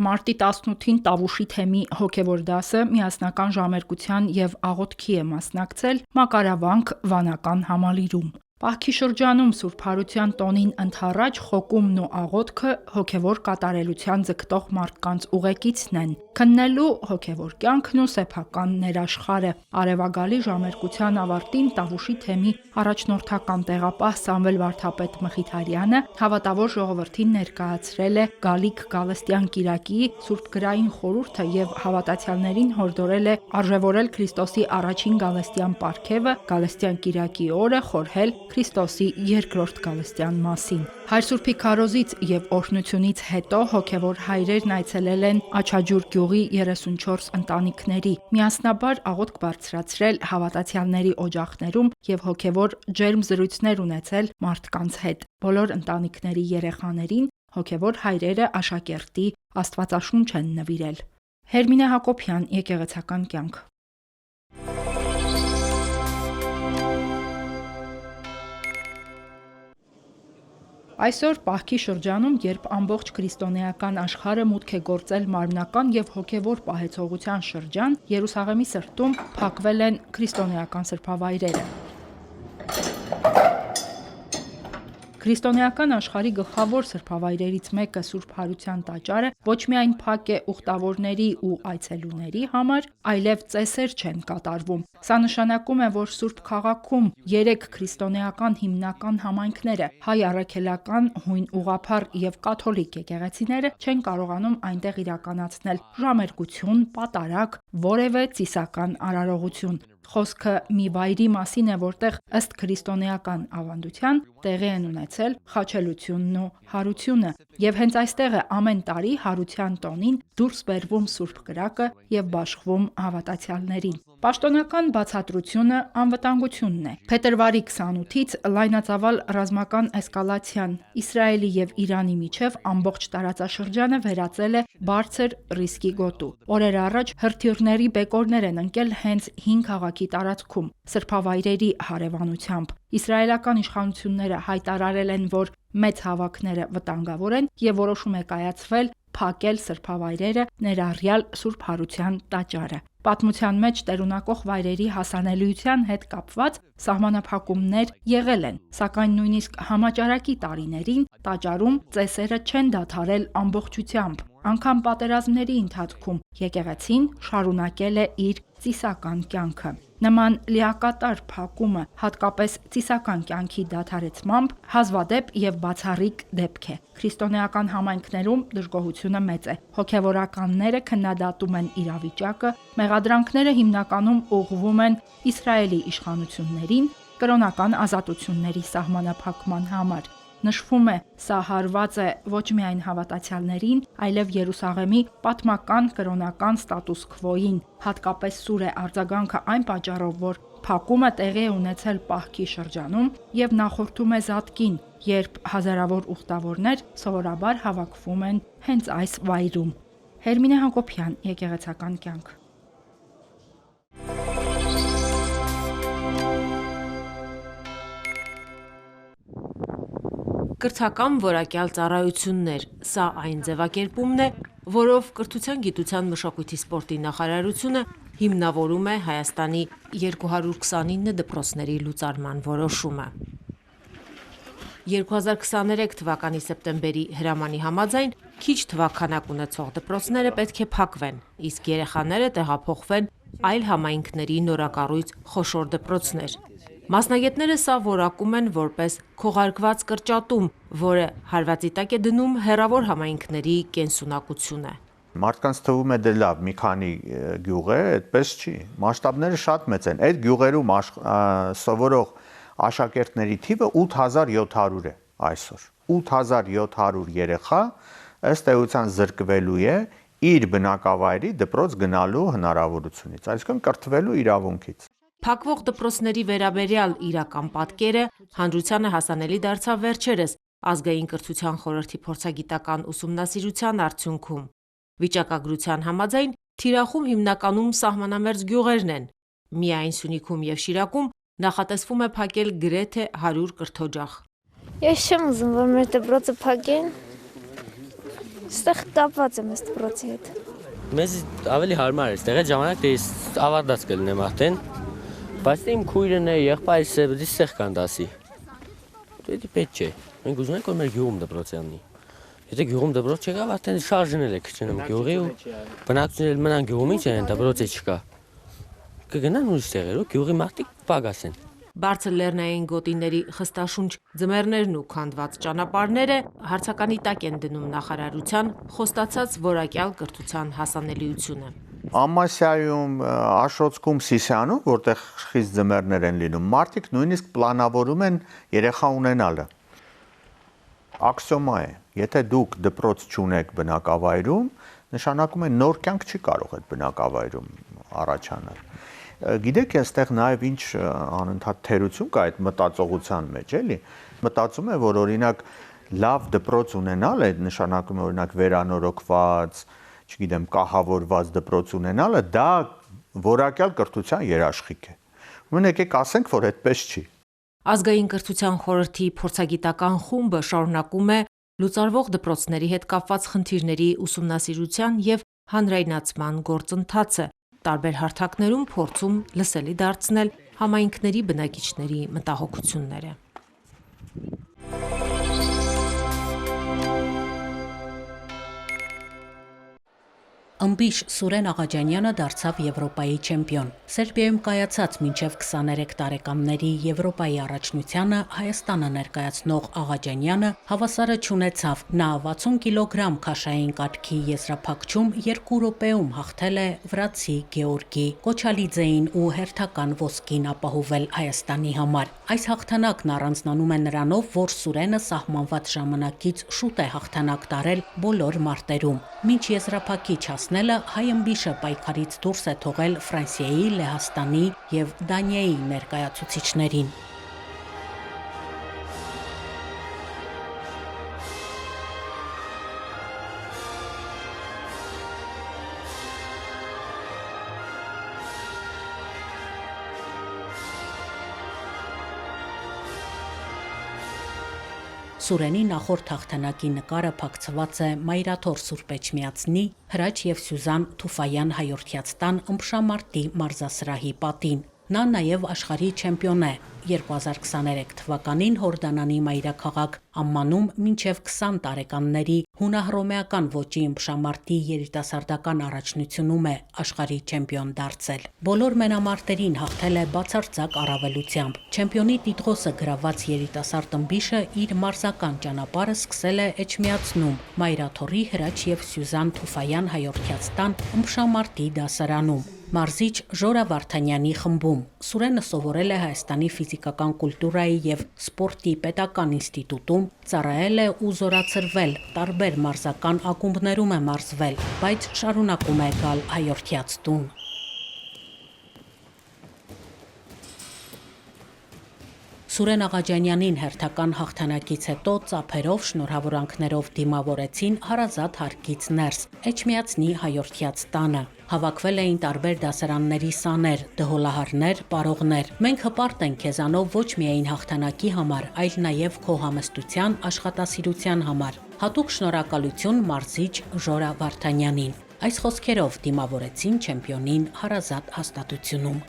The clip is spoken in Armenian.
Մարտի 18-ին Տավուշի թեմի հոգևոր դասը միասնական ժամերգության և աղոթքի է մասնակցել Մակարավանք վանական համալիրում։ Պահքի շրջանում Սուրբ Հարության տոնին ընդառաջ խոկումն ու աղոթքը հոգևոր կատարելության ձգտող մարդկանց ուղեկիցն են, քննելու հոգևոր կյանքն ու սեփական ներաշխարհը։ Արևագալի ժամերգության ավարտին Տավուշի թեմի առաջնորդական տեղապահ Սամվել Վարդապետ Մխիթարյանը հավատավոր ժողովրդին ներկայացրել է Գալիք Գալստյան կիրակի Սուրբ գրային խորհուրդը եւ հավատացյալներին հորդորել է արժեվորել Քրիստոսի առաջին Գալստյան պարգևը Գալստյան կիրակի օրը խորհել Քրիստոսի երկրորդ Գալստյան մասին։ Հայր Սուրբի քարոզից եւ օրհնությունից հետո հոգևոր հայրերն այցելել են Աչաջուր գյուղի 34 ընտանիքների, միասնաբար աղոթք բարձրացրել հավատացյալների օջախներում եւ հոգևոր ջերմ զրույցներ ունեցել մարդկանց հետ։ Բոլոր ընտանիքների երեխաներին հոգևոր հայրերը աշակերտի Աստվածաշունչ են նվիրել։ Հերմինե Հակոբյան, Եկեղեցական կյանք։ Այսօր Պահքի շրջանում, երբ ամբողջ քրիստոնեական աշխարհը մուտք է գործել մարմնական եւ հոգեվոր պահեցողության շրջան, Երուսաղեմի սրտում փակվել են քրիստոնեական սրբավայրերը։ Քրիստոնեական աշխարհի գլխավոր սրբավայրերից մեկը Սուրբ Հարության տաճարը ոչ միայն փակ է ուխտավորների ու այցելուների համար, այլև ծեսեր չեն կատարվում։ Սա նշանակում է, որ Սուրբ քաղաքում 3 քրիստոնեական հիմնական համայնքները՝ հայ առաքելական, հույն ուղղափառ եւ կաթոլիկ եկեղեցիները չեն կարողանում այնտեղ իրականացնել ժամերգություն, պատարագ, որևէ ծիսական արարողություն։ Խոսքը մի վայրի մասին է, որտեղ ըստ քրիստոնեական ավանդության տեղի են ունեցել խաչելությունն ու հարությունը, եւ հենց այստեղ է ամեն տարի Հարության տոնին դուրս բերվում Սուրբ կրակը եւ բաշխվում հավատացյալներին։ Պաշտոնական բացատրությունը անվտանգությունն է։ Փետրվարի 28-ից լայնածավալ ռազմական էսկալացիան Իսրայելի եւ Իրանի միջև ամբողջ տարածաշրջանը վերածել է բարձր ռիսկի գոտու։ Օրեր առաջ հրթիռների բեկորներ են ընկել հենց 5 քաղաքի տարածքում սրբավայրերի հարևանությամբ։ Իսրայելական իշխանությունները հայտարարել են, որ մեծ հավաքները վտանգավոր են եւ որոշում է կայացվել փակել սրբավայրերը, ներառյալ Սուրբ Հարության տաճարը։ Պատմության մեջ տերունակող վայրերի հասանելիության հետ կապված սահմանափակումներ եղել են, սակայն նույնիսկ համաճարակի տարիներին տաճարում ծեսերը չեն դադարել ամբողջությամբ։ Անգամ պատերազմների ընթացքում եկեղեցին շարունակել է իր ծիսական կյանքը։ Նման լիակատար փակումը, հատկապես ծիսական կյանքի դադարեցմամբ, հազվադեպ եւ բացառիկ դեպք է։ Քրիստոնեական համայնքներում դժգոհությունը մեծ է։ Հոգևորականները քննադատում են իրավիճակը, մեղադրանքները հիմնականում ուղղվում են Իսրայելի իշխանություններին կրոնական ազատությունների սահմանափակման համար։ Նշվում է, սա հարված է ոչ միայն հավատացյալներին, այլև Երուսաղեմի պատմական կրոնական ստատուս քվոյին։ Հատկապես սուր է արձագանքը այն պատճառով, որ փակումը տեղի է ունեցել Պահքի շրջանում եւ նախորդում է Զատկին, երբ հազարավոր ուխտավորներ սովորաբար հավաքվում են հենց այս վայրում։ Հերմինե Հակոբյան, Եկեղեցական կյանք։ Կրթական որակյալ ծառայություններ, սա այն ձևակերպումն է, որով Կրթության, գիտության, մշակույթի, սպորտի նախարարությունը հիմնավորում է Հայաստանի 229 դպրոցների լուծարման որոշումը։ 2023 թվականի սեպտեմբերի հրամանի համաձայն քիչ թվաքանակ ունեցող դպրոցները պետք է փակվեն, իսկ երեխաները տեղափոխվեն այլ համայնքների նորակառույց խոշոր դպրոցներ։ Մասնագետները սա որակում են որպես քողարկված կրճատում, որը հարվածի տակ է դնում հեռավոր համայնքների կենսունակությունը։ Մարդկանց թվում է դե լավ, մի քանի գյուղ է, այդպես չի։ Մասշտաբները շատ մեծ են։ Այդ գյուղերում սովորող աշակերտների թիվը 8700 է այսօր։ 8700 երեխա ըստ էության զրկվելու է իր բնակավայրի դպրոց գնալու հնարավորությունից, այսինքն կրթվելու իրավունքից։ Փակվող դպրոցների վերաբերյալ իրական պատկերը հանրությանը հասանելի դարձավ վերջերս Ազգային կրթության խորհրդի փորձագիտական ուսումնասիրության արդյունքում։ Վիճակագրության համաձայն թիրախում հիմնականում սահմանամերձ գյուղերն են։ Միայն Սյունիքում եւ Շիրակում նախատեսվում է փակել գրեթե 100 կրթօջախ։ Ես չեմ ուզում, որ մեր դպրոցը փակեն, Ստեղ կապված եմ ըստ դպրոցի հետ։ Մեզ ավելի հարմար է, այստեղ այդ ժամանակ դե ավարտած կլինեմ արդեն, բայց իմ քույրն է, եղբայրս է, դե ստեղ կան դասի։ Դե պետք չէ։ Մենք ուզում ենք որ մեր գյուղում դպրոց անի։ Եթե գյուղում դպրոց չկա, արդեն շարժնել է քչնում գյուղի ու բնակչությունները մնան գյուղում, ինչ են, դպրոցը չկա։ Կգնան ուրիշ տեղերով, գյուղի մարդիկ պակաս են։ Բարձր լեռնային գոտիների խստաշունչ ձմեռներն ու քանդված ճանապարհները հարցականի տակ են դնում նախարարության խոստացած որակյալ կրթության հասանելիությունը։ Ամասիայում, Աշոտսկում, Սիսիանում, որտեղ խիստ ձմեռներ են լինում, մարդիկ նույնիսկ պլանավորում են երեխա ունենալը։ Աքսիոմա է, եթե դուք դպրոց չունեք բնակավայրում, նշանակում է նոր կյանք չի կարող այդ բնակավայրում առաջանալ։ Գիտեք, այստեղ նաև ինչ անընդհատ թերություն կա այդ մտածողության մեջ, էլի։ Մտածում է, որ օրինակ լավ դպրոց ունենալ է, նշանակում է օրինակ վերանորոգված, չգիտեմ, կահավորված դպրոց ունենալը, դա որակյալ կրթության երաշխիք է։ Ուրեմն եկեք ասենք, որ այդպես չի։ Ազգային կրթության խորհրդի փորձագիտական խումբը շարունակում է լուծարվող դպրոցների հետ կապված խնդիրների ուսումնասիրության եւ հանրայնացման գործընթացը, տարբեր հարթակներում փորձում լսելի դարձնել համայնքների բնակիչների մտահոգությունները։ Ըմբիշ Սուրեն Աղաջանյանը դարձավ Եվրոպայի չեմպիոն։ Սերբիայում կայացած մինչև 23 տարեկանների Եվրոպայի առաջնությանը Հայաստանը ներկայացնող Աղաջանյանը հավասարը չունեցավ։ Նա 60 կիլոգրամ քաշային կարգի եզրափակչում 2 րոպեում հաղթել է վրացի Գեորգի Կոչալիձեին ու հերթական ոսկին ապահովել Հայաստանի համար։ Այս հաղթանակն առանձնանում է նրանով, որ Սուրենը սահմանված ժամանակից շուտ է հաղթանակ տարել բոլոր մարտերում։ Մինչ եզրափակիչ հասնելը հայ ըմբիշը պայքարից դուրս է թողել Ֆրանսիայի, Լեհաստանի եւ Դանիայի ներկայացուցիչներին։ Սուրենի նախորդ հաղթանակի նկարը փակցված է Մայրաթոր Սուրբ Էջմիածնի Հրաչ եւ Սյուզան Թուֆայան հայորդյաց տան ըմբշամարտի մարզասրահի պատին։ Նա նաև աշխարհի չեմպիոն է։ 2023 թվականին Հորդանանի մայրաքաղաք Ամմանում մինչև 20 տարեկանների հունահռոմեական ոճի ըմբշամարտի երիտասարդական առաջնությունում է աշխարհի չեմպիոն դարձել։ Բոլոր մենամարտերին հաղթել է բացարձակ առավելությամբ։ Չեմպիոնի տիտղոսը գրաված երիտասարդ ըմբիշը իր մարզական ճանապարհը սկսել է Էջմիածնում, Մայրաթորի Հրաչ եւ Սյուզան Թուֆայան հայորդյաց տան ըմբշամարտի դասարանում։ Մարզիչ Ժորա Վարդանյանի խմբում Սուրենը սովորել է Հայաստանի ֆիզիկական կուլտուրայի եւ սպորտի պետական ինստիտուտում, ծառայել է ու զորացրվել, տարբեր մարզական ակումբներում է մարզվել, բայց շարունակում է գալ հայորդյաց տուն։ Սուրեն Աղաջանյանին հերթական հաղթանակից հետո ծափերով, շնորհավորանքներով դիմավորեցին հարազատ հարկից ներս, Էջմիածնի հայորդյաց տանը։ Հավաքվել էին տարբեր դասարանների սաներ, դհոլահարներ, պարողներ։ Մենք հպարտ ենք քեզանով ոչ միայն հաղթանակի համար, այլ նաև քո համեստության, աշխատասիրության համար։ Հատուկ շնորհակալություն մարզիչ Ժորա Վարդանյանին։ Այս խոսքերով դիմավորեցին չեմպիոնին հարազատ հաստատությունում։